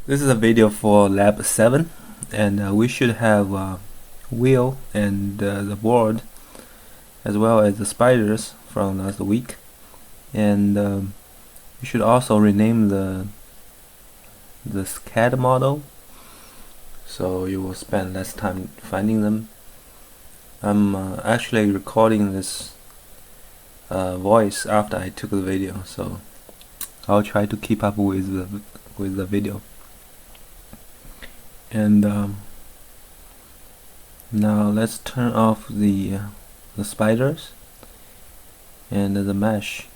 This is a video for lab 7, and we should have a wheel and the board, as well as the spiders from last week. And we should also rename the CAD model, so you will spend less time finding them. I'm actually recording this voice after I took the video, so I'll try to keep up with the video. And now let's turn off the spiders and the mesh.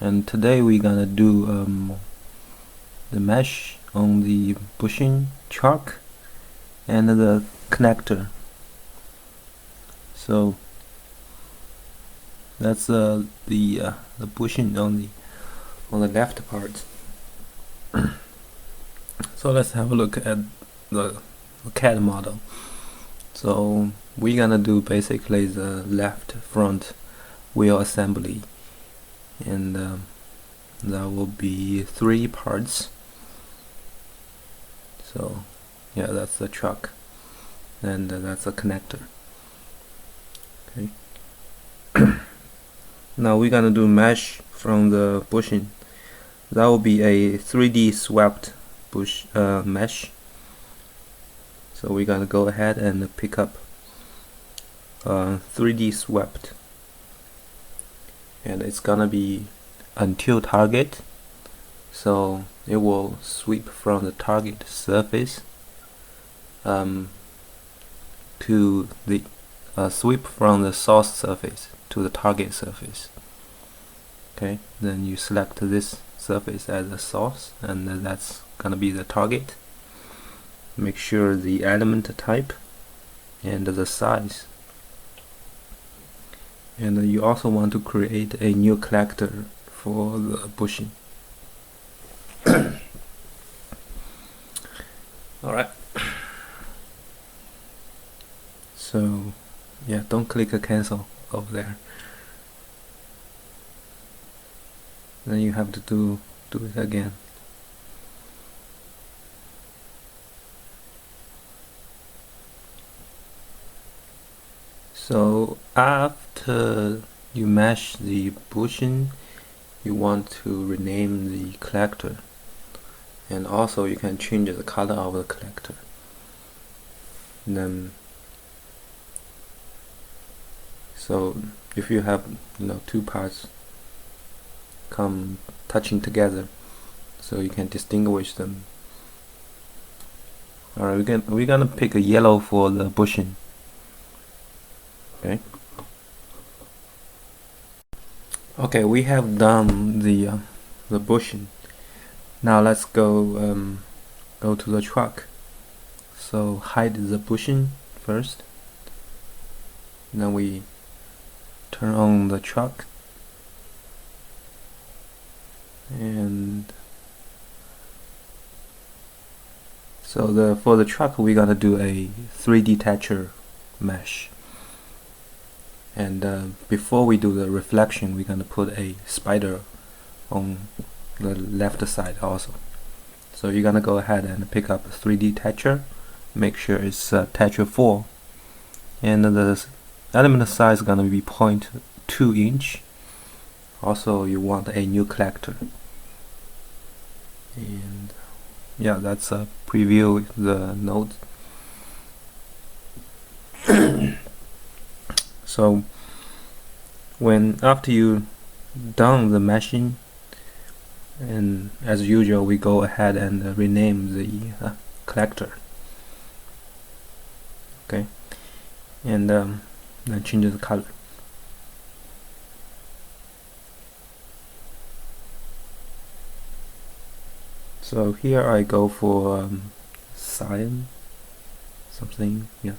And today we're gonna do the mesh on the bushing chalk and the connector. So that's the bushing on the left part. So let's have a look at the CAD model. So we're gonna do basically the left front wheel assembly, and that will be 3 parts. So yeah, that's the truck, and that's the connector. Okay. Now we're gonna do mesh from the bushing. That will be a 3D swept bush mesh. So we're gonna go ahead and pick up 3D swept, and it's gonna be until target, so it will sweep from the target surface to the sweep from the source surface to the target surface. Okay, then you select this surface as a source, and that's gonna be the target. Make sure the element type and the size, and you also want to create a new collector for the bushing. Alright, so yeah, don't click cancel over there. Then you have to do it again. So after you mesh the bushing, you want to rename the collector, and also you can change the color of the collector. And then, so if you have 2 parts come touching together, so you can distinguish them. Alright, we're gonna pick a yellow for the bushing. Okay, we have done the bushing. Now let's go to the truck. So hide the bushing first, then we turn on the truck, and so for the truck we're gonna do a 3D texture mesh. And before we do the reflection, we're gonna put a spider on the left side also. So you're gonna go ahead and pick up a 3D texture. Make sure it's texture 4, and the element size is gonna be 0.2 inch. Also, you want a new collector. And yeah, that's a preview the node. So after you done the meshing, and as usual we go ahead and rename the collector. Okay, and then change the color. So here I go for cyan something, yeah.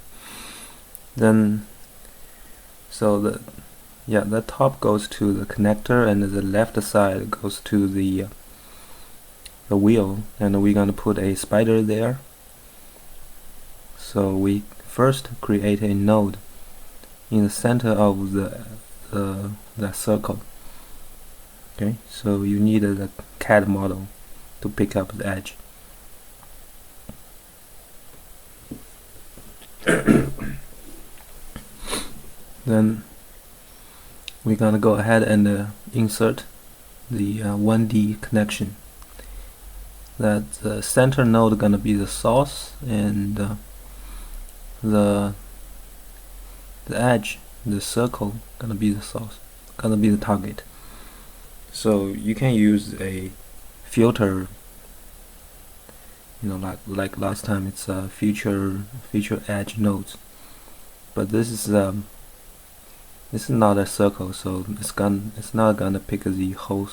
Then so the top goes to the connector, and the left side goes to the wheel, and we're gonna put a spider there. So we first create a node in the center of the circle. Okay, so you need the CAD model to pick up the edge. Then we're gonna go ahead and insert the 1D connection. That the center node gonna be the source, and the edge, the circle, gonna be the source, gonna be the target. So you can use a filter, you know, like last time. It's a future edge nodes, but this is not a circle, so it's not gonna pick the whole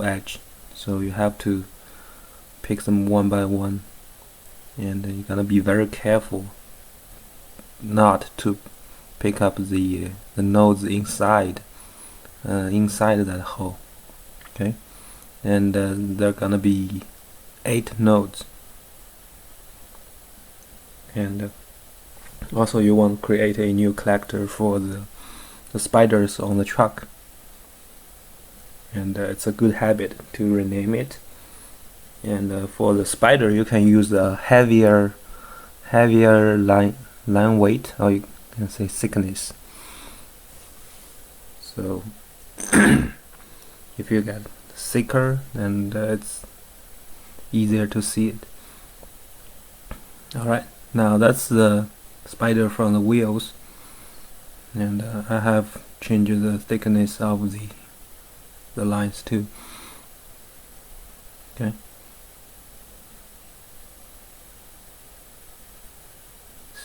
edge. So you have to pick them one by one, and you're gonna be very careful not to pick up the nodes inside that hole. Okay, and there are gonna be 8 nodes, and also you want to create a new collector for the spiders on the truck, and it's a good habit to rename it. And for the spider, you can use a heavier line weight, or you can say thickness. So if you get thicker, then it's easier to see it. Alright, now that's the spider from the wheels, and I have changed the thickness of the lines too. Okay.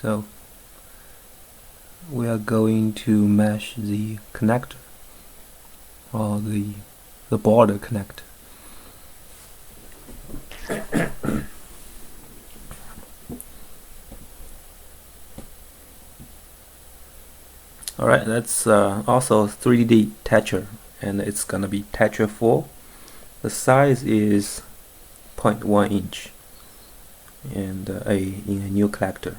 So we are going to mesh the connector, or the border connector. Alright, that's also 3D texture, and it's gonna be texture 4. The size is 0.1 inch, and in a new collector.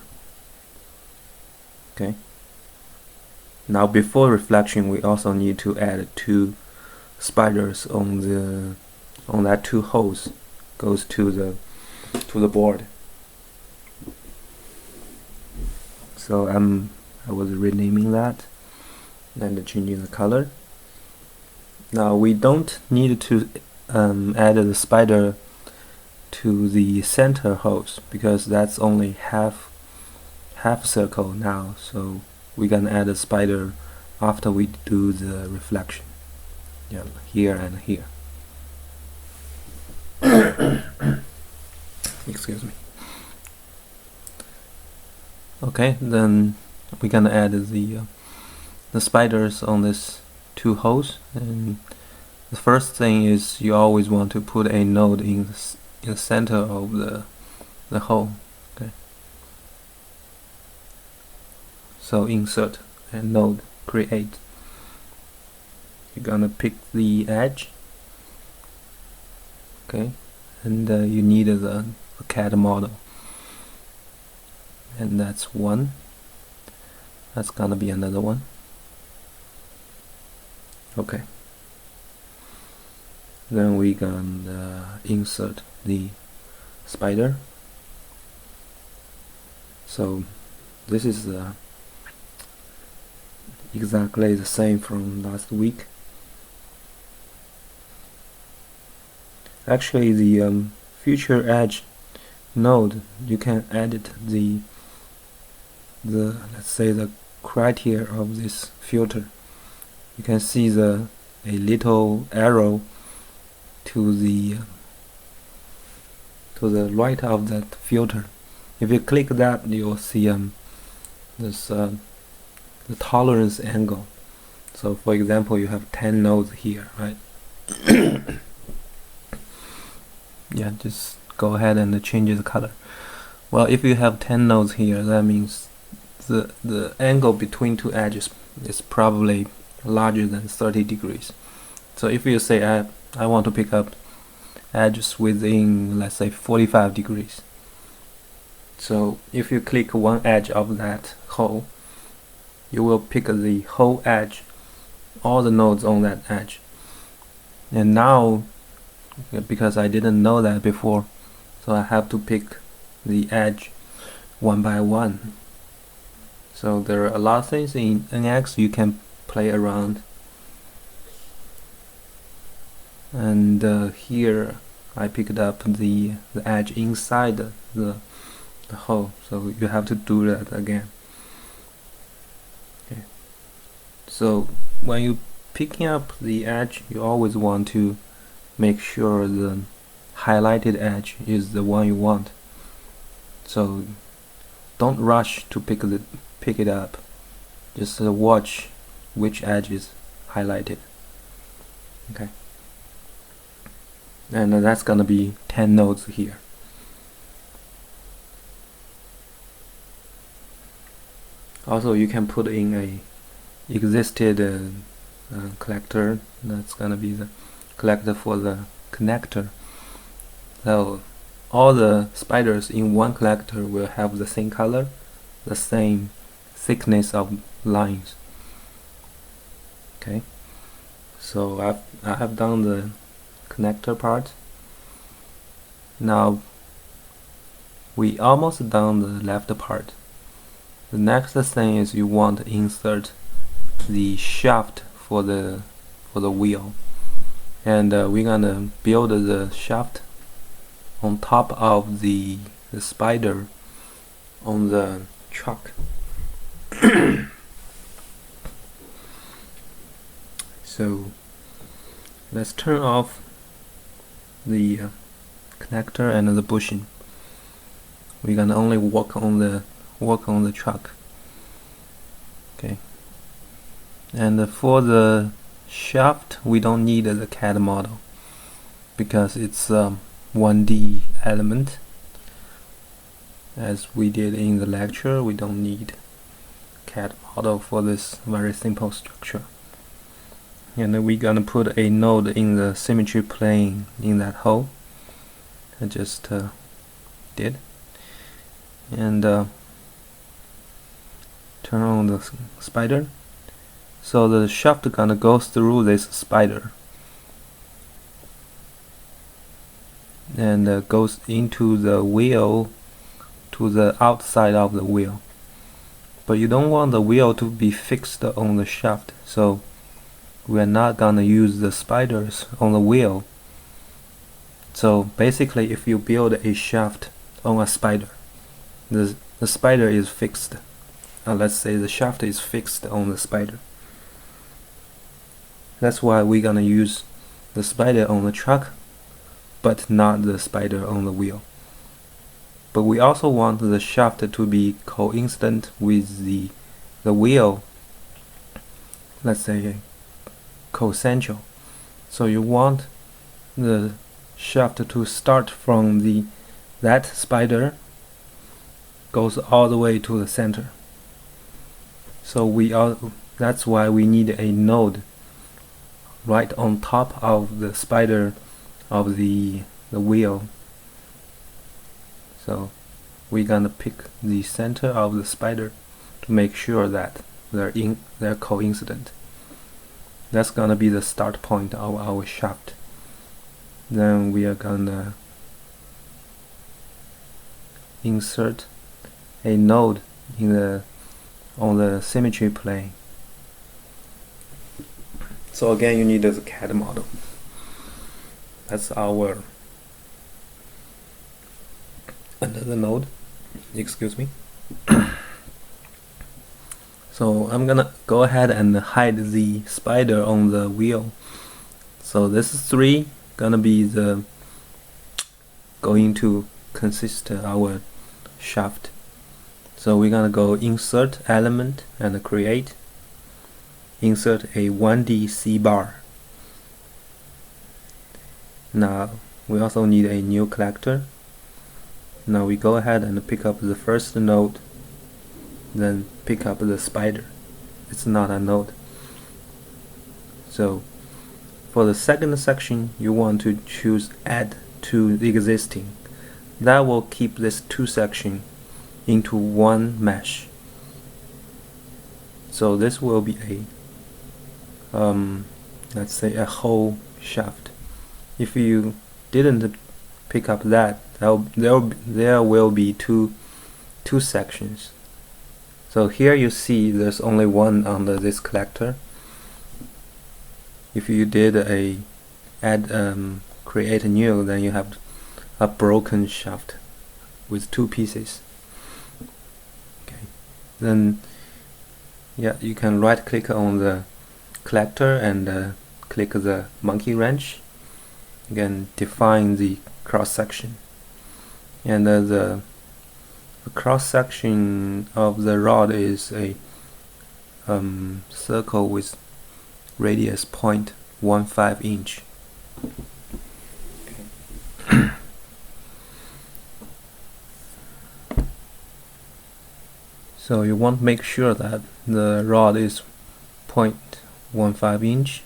Okay. Now before reflection, we also need to add 2 spiders on that 2 holes goes to the board. So I was renaming that and changing the color. Now we don't need to add the spider to the center holes, because that's only half circle now. So we're gonna add a spider after we do the reflection. Yeah, here and here. Excuse me. Okay, then we're gonna add the spiders on this 2 holes, and the first thing is you always want to put a node in the center of the hole. Okay. So insert a node, create. You're gonna pick the edge. Okay, and you need a CAD model, and that's 1. That's gonna be another one. Okay. Then we gonna insert the spider. So this is exactly the same from last week. Actually, the future edge node, you can edit the let's say the criteria of this filter. You can see a little arrow to the right of that filter. If you click that, you'll see this the tolerance angle. So for example, you have 10 nodes here, right? Yeah, just go ahead and change the color. Well, if you have 10 nodes here, that means the angle between 2 edges is probably larger than 30 degrees. So if you say I want to pick up edges within, let's say, 45 degrees. So if you click one edge of that hole, you will pick the whole edge, all the nodes on that edge. And now, because I didn't know that before, so I have to pick the edge one by one. So there are a lot of things in NX you can play around. And here I picked up the edge inside the hole, so you have to do that again. Okay. So when you picking up the edge, you always want to make sure the highlighted edge is the one you want. So don't rush to pick it up. Just watch which edge is highlighted. Okay. And that's gonna be 10 nodes here. Also, you can put in a existed collector. That's gonna be the collector for the connector. So all the spiders in one collector will have the same color, the same thickness of lines. Okay. So I have done the connector part. Now we almost done the left part. The next thing is you want to insert the shaft for the wheel, and we're gonna build the shaft on top of the spider on the truck. So let's turn off the connector and the bushing. We're gonna only work on the truck. Okay. And for the shaft, we don't need the CAD model because it's 1D element. As we did in the lecture, we don't need CAD model for this very simple structure. And then we're gonna put a node in the symmetry plane in that hole. I just did. And turn on the spider. So the shaft gonna go through this spider and goes into the wheel, to the outside of the wheel. But you don't want the wheel to be fixed on the shaft, so we're not gonna use the spiders on the wheel. So basically, if you build a shaft on a spider, the spider is fixed. Let's say the shaft is fixed on the spider. That's why we're gonna use the spider on the truck, but not the spider on the wheel. But we also want the shaft to be coincident with the wheel, let's say cocentral. So you want the shaft to start from that spider, goes all the way to the center. So that's why we need a node right on top of the spider of the wheel. So we're gonna pick the center of the spider to make sure that they're coincident. That's gonna be the start point of our shaft. Then we are gonna insert a node on the symmetry plane. So again, you need the CAD model. That's our another node. Excuse me. So I'm gonna go ahead and hide the spider on the wheel. So this is 3 gonna be going to consist our shaft. So we're gonna go insert element and create. Insert a 1D C bar. Now we also need a new collector. Now we go ahead and pick up the first node, then pick up the spider. It's not a node. So for the second section, you want to choose add to the existing. That will keep this 2 section into one mesh. So this will be a let's say a whole shaft. If you didn't pick up that, there will be two two sections. So here you see there's only one under this collector. If you did create a new, then you have a broken shaft with two pieces. Okay, then yeah, you can right click on the collector and click the monkey wrench. Again, define the cross section, and the cross section of the rod is a circle with radius 0.15 inch. Okay. So you want to make sure that the rod is 0.15 inch.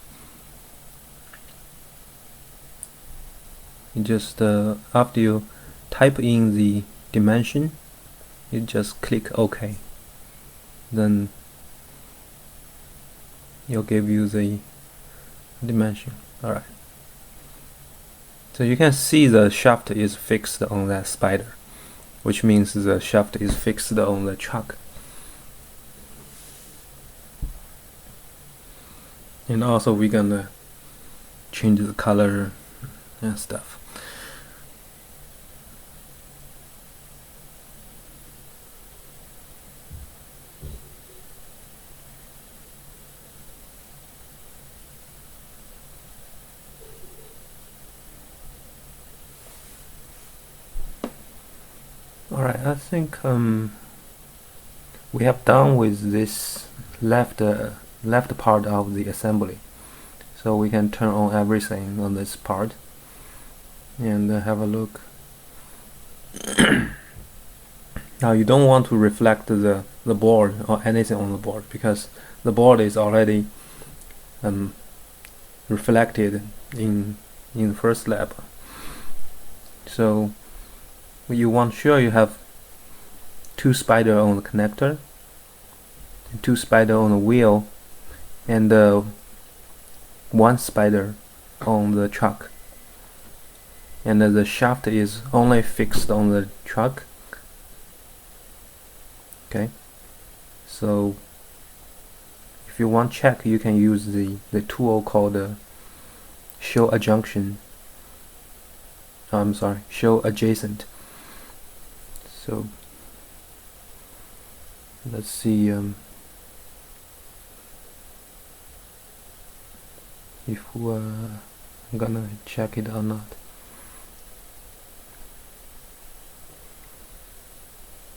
You just after you type in the dimension, you just click OK. Then it'll give you the dimension. Alright. So you can see the shaft is fixed on that spider, which means the shaft is fixed on the chuck. And also we're gonna change the color and stuff. Alright, I think we have done with this left part of the assembly. So we can turn on everything on this part and have a look. Now you don't want to reflect the board or anything on the board, because the board is already reflected in the first lab. So you want sure you have two spider on the connector, two spider on the wheel, and one spider on the truck. And the shaft is only fixed on the truck. Okay, so if you want check, you can use the tool called show adjunction. I'm sorry, show adjacent. So let's see if we're gonna check it or not.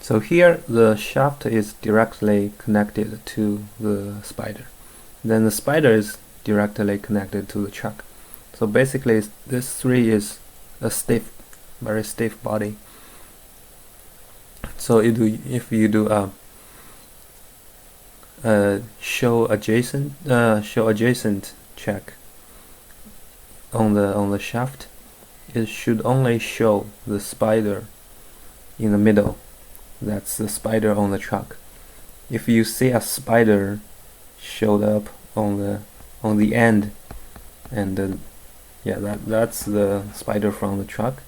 So here the shaft is directly connected to the spider. Then the spider is directly connected to the chuck. So basically this three is a stiff, very stiff body. So if you do a show adjacent check on the shaft, it should only show the spider in the middle. That's the spider on the truck. If you see a spider showed up on the end, and yeah, that's the spider from the truck,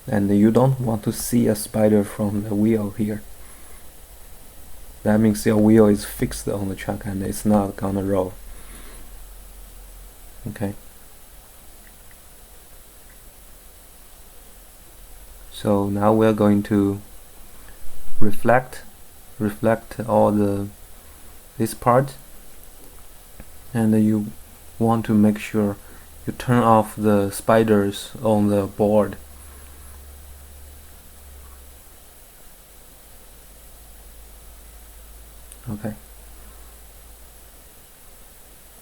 and you don't want to see a spider from the wheel here. That means your wheel is fixed on the truck and it's not gonna roll. Okay. So now we're going to reflect all this part, and you want to make sure you turn off the spiders on the board. Okay,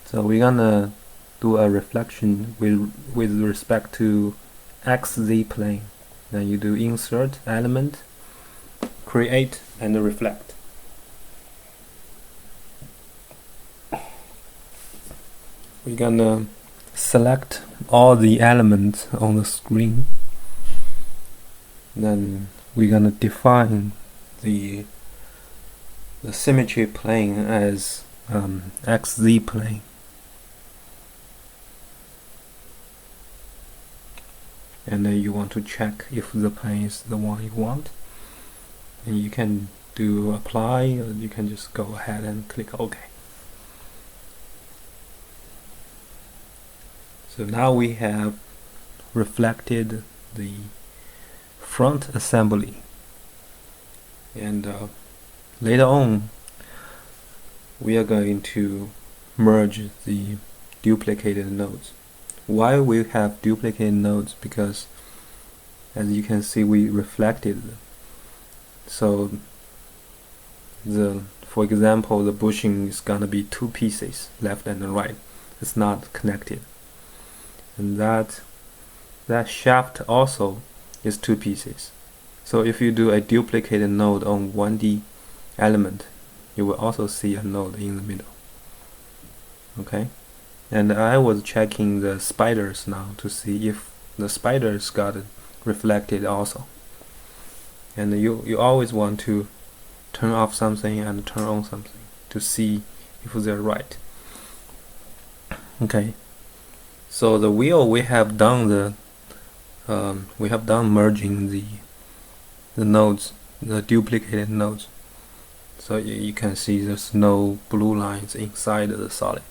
so we're gonna do a reflection with respect to XZ plane. Then you do insert element, create, and reflect. We're gonna select all the elements on the screen. Then we're gonna define the symmetry plane as XZ plane. And then you want to check if the plane is the one you want. and you can do apply, or you can just go ahead and click OK. So now we have reflected the front assembly, and later on we are going to merge the duplicated nodes. Why we have duplicated nodes? Because as you can see, we reflected them. So for example, the bushing is gonna be two pieces, left and right. It's not connected, and that shaft also is two pieces. So if you do a duplicated node on 1D element, you will also see a node in the middle. Okay, and I was checking the spiders now to see if the spiders got reflected also. And you always want to turn off something and turn on something to see if they're right. Okay, so the wheel, we have done merging the nodes, the duplicated nodes. So you can see there's no blue lines inside the solid.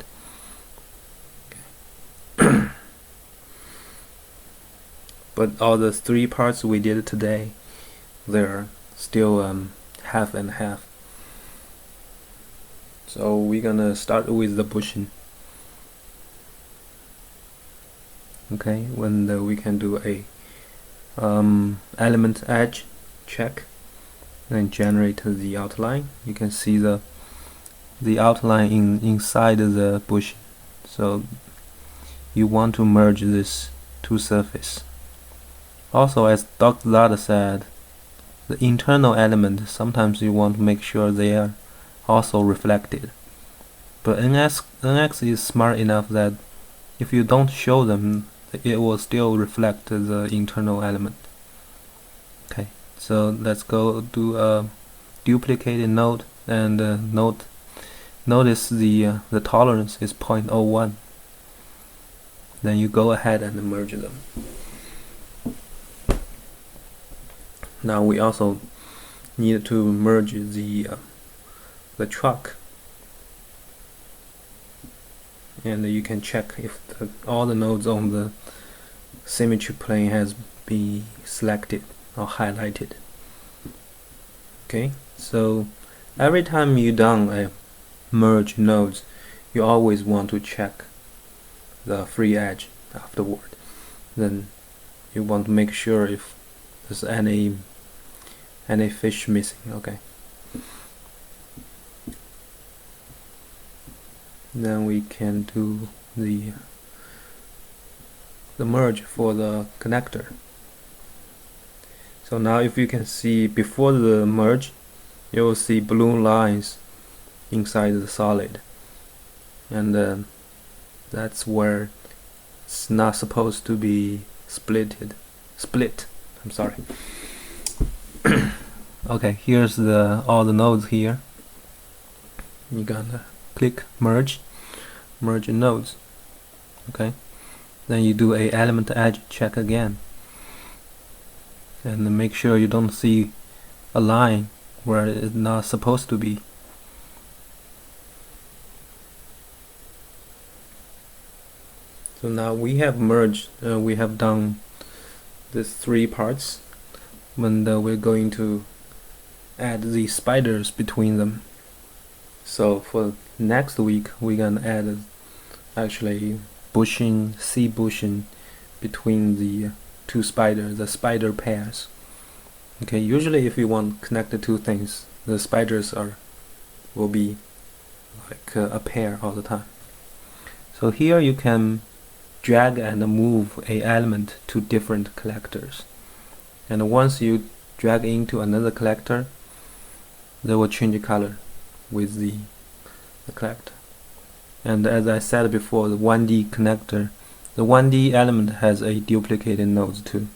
Okay. But all the three parts we did today, they're still half and half. So we're gonna start with the bushing. Okay, when we can do a element edge check and generate the outline. You can see the outline inside the bushing. So you want to merge this two surface. Also, as Dr. Lada said, the internal element, sometimes you want to make sure they are also reflected. But NX is smart enough that if you don't show them, it will still reflect the internal element. Okay, so let's go do a duplicated node, and notice the tolerance is 0.01. Then you go ahead and merge them. Now we also need to merge the truck, and you can check if all the nodes on the symmetry plane has been selected or highlighted. Okay, so every time you done a merge nodes, you always want to check the free edge afterward. Then you want to make sure if there's any fish missing. Okay, then we can do the merge for the connector. So now if you can see, before the merge, you will see blue lines inside the solid, and that's where it's not supposed to be split. I'm sorry. Okay, here's all the nodes here. You're gonna click merge nodes. Okay, then you do a element edge check again, and make sure you don't see a line where it's not supposed to be. So now we have merged, we have done these three parts. When we're going to add the spiders between them. So for next week, we're gonna add actually bushing, C-bushing between the two spiders, the spider pairs. Okay, usually if you want to connect the two things, the spiders will be like a pair all the time. So here you can drag and move a element to different collectors, and once you drag into another collector, they will change color with the collector. And as I said before, the 1D connector, the 1D element has a duplicated nodes too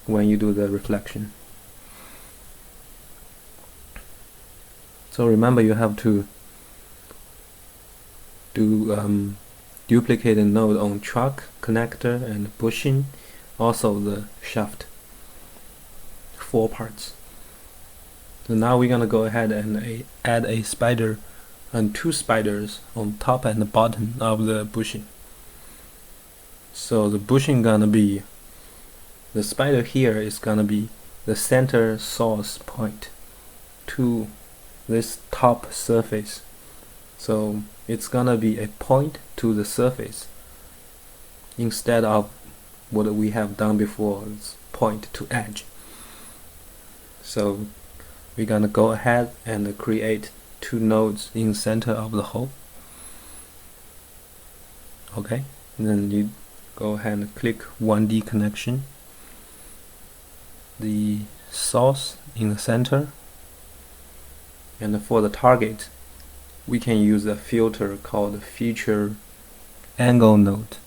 when you do the reflection. So remember, you have to do duplicated node on truck, connector, and bushing, also the shaft. 4 parts. So now we're gonna go ahead and add a spider and 2 spiders on top and the bottom of the bushing. So the bushing gonna be, the spider here is gonna be the center source point to this top surface. So it's gonna be a point to the surface instead of what we have done before, it's point to edge. So we're gonna go ahead and create 2 nodes in center of the hole. Okay, and then you go ahead and click 1D connection, the source in the center, and for the target we can use a filter called feature angle node.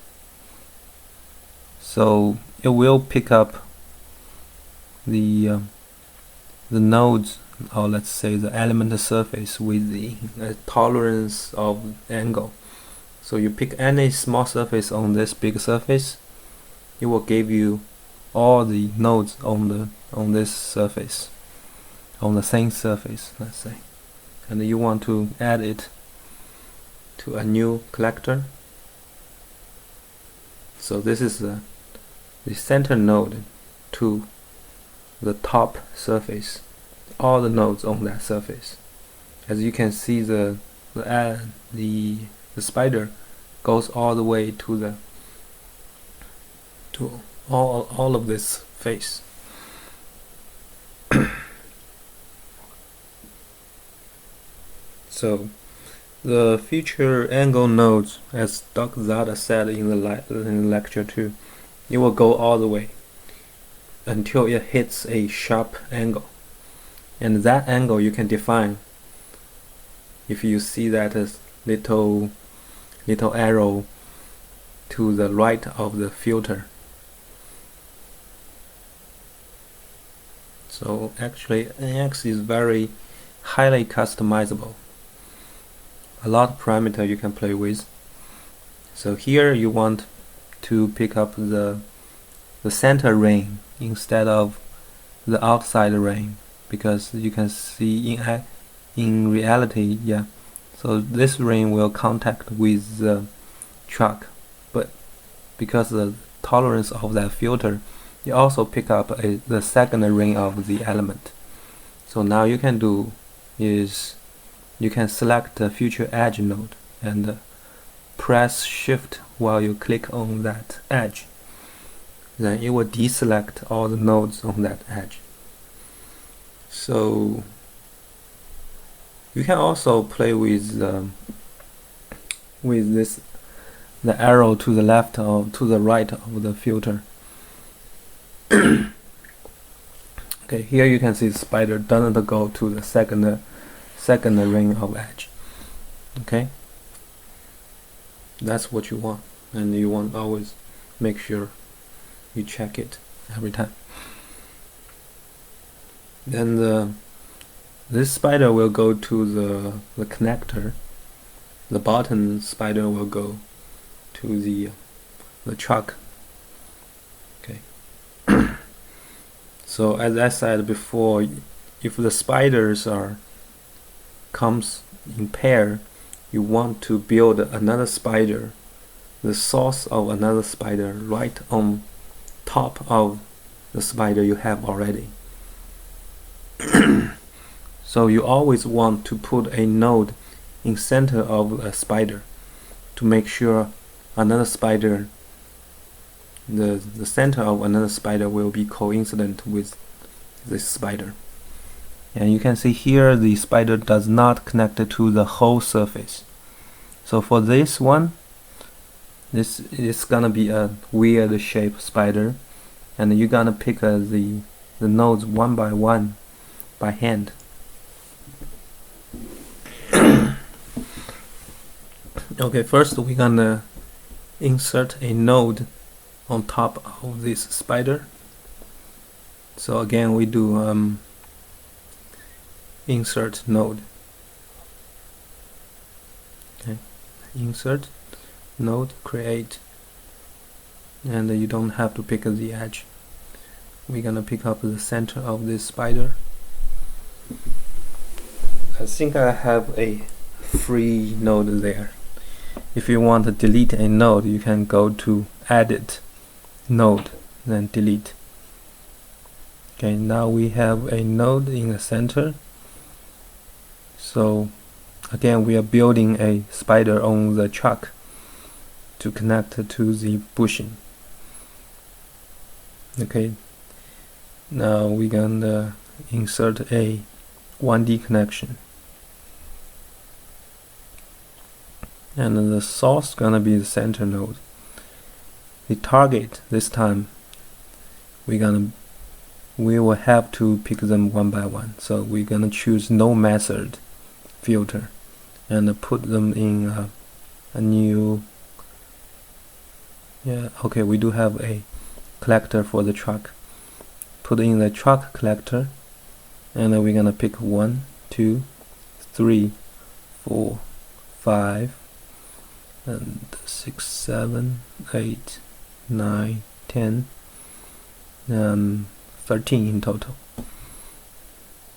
So it will pick up the nodes, or let's say the element surface with the tolerance of angle. So you pick any small surface on this big surface, it will give you all the nodes on this surface, on the same surface, let's say. And you want to add it to a new collector. So this is the center node to the top surface, all the nodes on that surface. As you can see, the spider goes all the way to all of this face. So the feature angle nodes, as Dr. Zada said in the lecture 2, it will go all the way until it hits a sharp angle, and that angle you can define if you see that as little arrow to the right of the filter. So actually NX is very highly customizable, a lot of parameter you can play with. So here you want to pick up the center ring instead of the outside ring, because you can see in reality, yeah, so this ring will contact with the truck, but because the tolerance of that filter, you also pick up the second ring of the element. So now you can do is you can select the future edge node and press shift while you click on that edge. Then it will deselect all the nodes on that edge. So you can also play with this, the arrow to the left or to the right of the filter. Okay, here you can see the spider doesn't go to the second ring of edge. Okay, that's what you want, and you want always make sure you check it every time. Then this spider will go to the connector. The bottom spider will go to the truck. Okay. So as I said before, if the spiders comes in pair, you want to build another spider, the source of another spider, right on top of the spider you have already. So you always want to put a node in center of a spider to make sure another spider, the center of another spider will be coincident with this spider. And you can see here the spider does not connect to the whole surface. So for this one, this is gonna be a weird shaped spider, and you're gonna pick the nodes one by one by hand. Okay, first we're gonna insert a node on top of this spider. So again, we do insert node. Okay, insert node, create, and you don't have to pick the edge. We're gonna pick up the center of this spider. I think I have a free node there. If you want to delete a node, you can go to Edit, Node, then Delete. Okay, now we have a node in the center. So again, we are building a spider on the truck to connect to the bushing. Okay, now we're gonna insert a 1D connection, and the source gonna be the center node. The target this time we will have to pick them one by one. So we're gonna choose no method filter and put them in a new. Okay, we do have a collector for the truck. Put in the truck collector, and then we're gonna pick 1, 2, 3, 4, 5, and 6, 7, 8, 9, 10, 13 in total.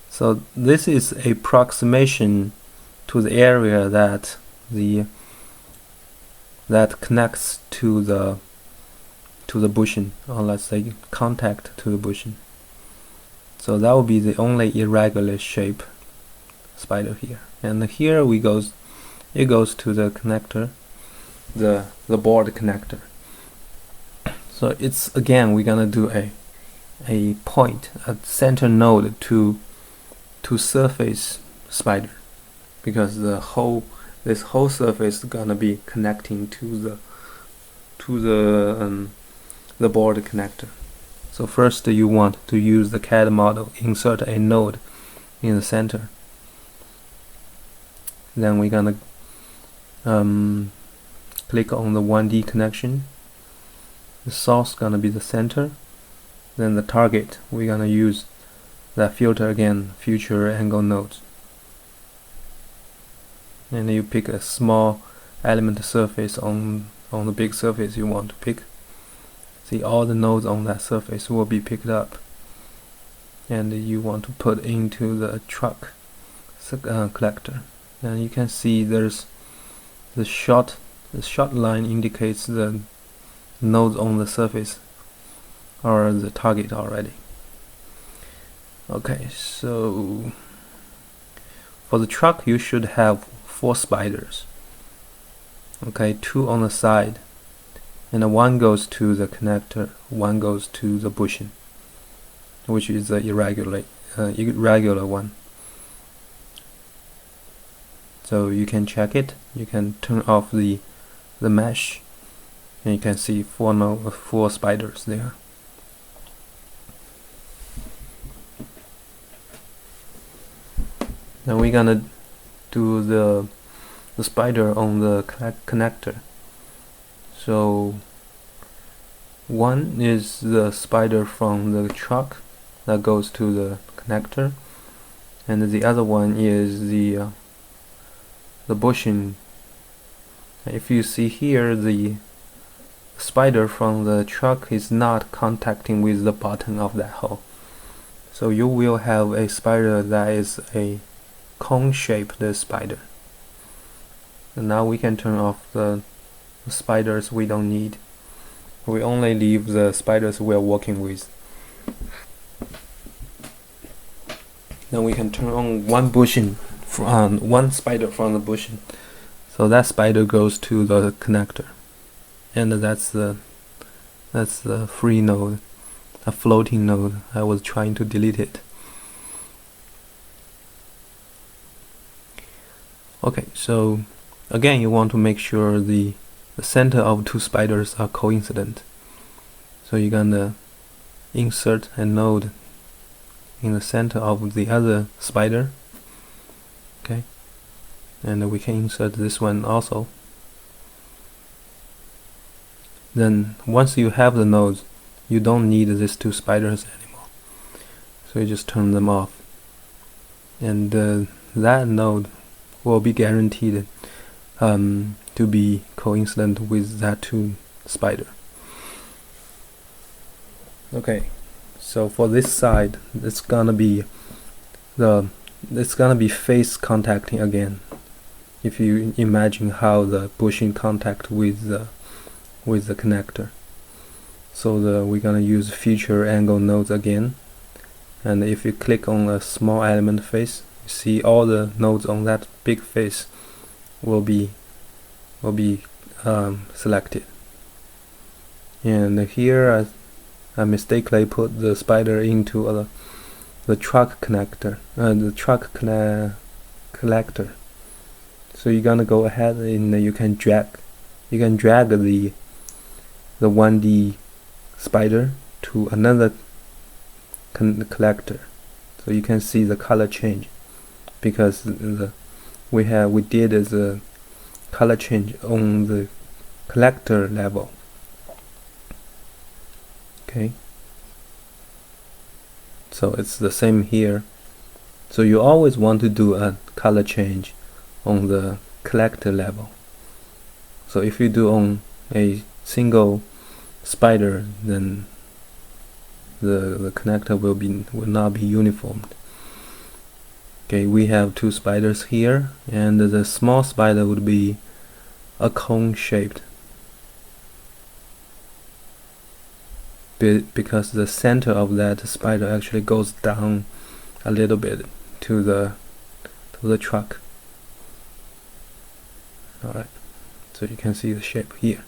So this is a approximation to the area that connects to the bushing, or let's say contact to the bushing. So that will be the only irregular shape spider here. And here it goes to the connector, the board connector. So it's, again, we're gonna do a point, a center node to surface spider, because this whole surface is gonna be connecting to the board connector. So first you want to use the CAD model, insert a node in the center. Then we're gonna click on the 1D connection. The source gonna be the center. Then the target, we're gonna use that filter again, future angle nodes. And you pick a small element surface on the big surface you want to pick. See, all the nodes on that surface will be picked up, and you want to put into the truck collector. And you can see there's the short line indicates the nodes on the surface or the target already. Okay, so for the truck you should have 4 spiders. Okay, 2 on the side, and 1 goes to the connector, 1 goes to the bushing, which is the irregular one. So you can check it. You can turn off the mesh, and you can see 4 spiders there. Now we're gonna do the spider on the connector. So 1 is the spider from the truck that goes to the connector, and the other one is the bushing. If you see here, the spider from the truck is not contacting with the bottom of that hole, so you will have a spider that is a cone-shaped spider. And now we can turn off the spiders we don't need. We only leave the spiders we're working with. Then we can turn on one spider from the bushing. So that spider goes to the connector, and that's the free node, a floating node. I was trying to delete it. Okay, so again, you want to make sure the center of 2 spiders are coincident. So you're gonna insert a node in the center of the other spider. Okay, and we can insert this one also. Then once you have the nodes, you don't need these 2 spiders anymore. So you just turn them off, and that node will be guaranteed to be coincident with that 2 spider. Okay, so for this side, it's gonna be the it's gonna be face contacting again. If you imagine how the bushing contact with the connector. So we're gonna use feature angle nodes again, and if you click on a small element face, you see all the nodes on that big face will be selected. And here I mistakenly put the spider into the truck connector, collector. So you're gonna go ahead and you can drag the 1D spider to another collector, so you can see the color change, because we did the color change on the collector level. Okay, so it's the same here. So you always want to do a color change on the collector level. So if you do on a single spider, then the connector will not be uniformed. Okay, we have two spiders here, and the small spider would be a cone shaped, because the center of that spider actually goes down a little bit to the truck. Alright, so you can see the shape here.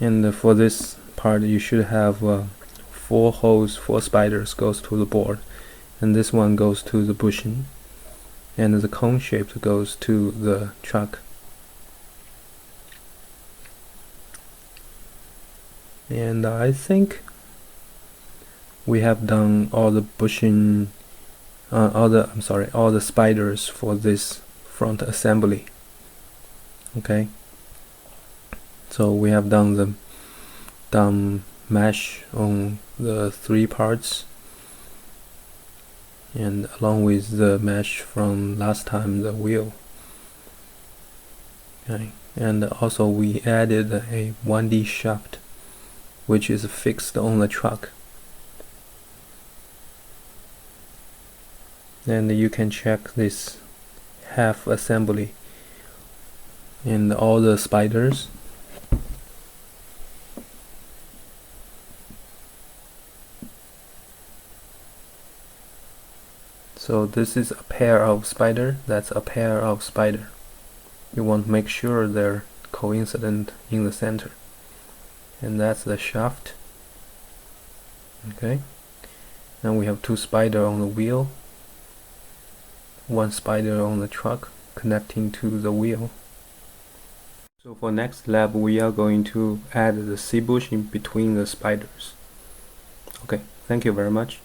And for this part, you should have 4 holes, 4 spiders goes to the board, and this one goes to the bushing, and the cone shape goes to the truck. And I think we have done all the bushing, all the spiders for this front assembly. Okay, so we have done mesh on the 3 parts, and along with the mesh from last time, the wheel. Okay, and also we added a 1D shaft, which is fixed on the truck. And you can check this half assembly and all the spiders. So this is a pair of spider, that's a pair of spider. You want to make sure they're coincident in the center. And that's the shaft. Okay, now we have 2 spider on the wheel, 1 spider on the truck connecting to the wheel. So for next lab, we are going to add the C-bushing between the spiders. Okay, thank you very much.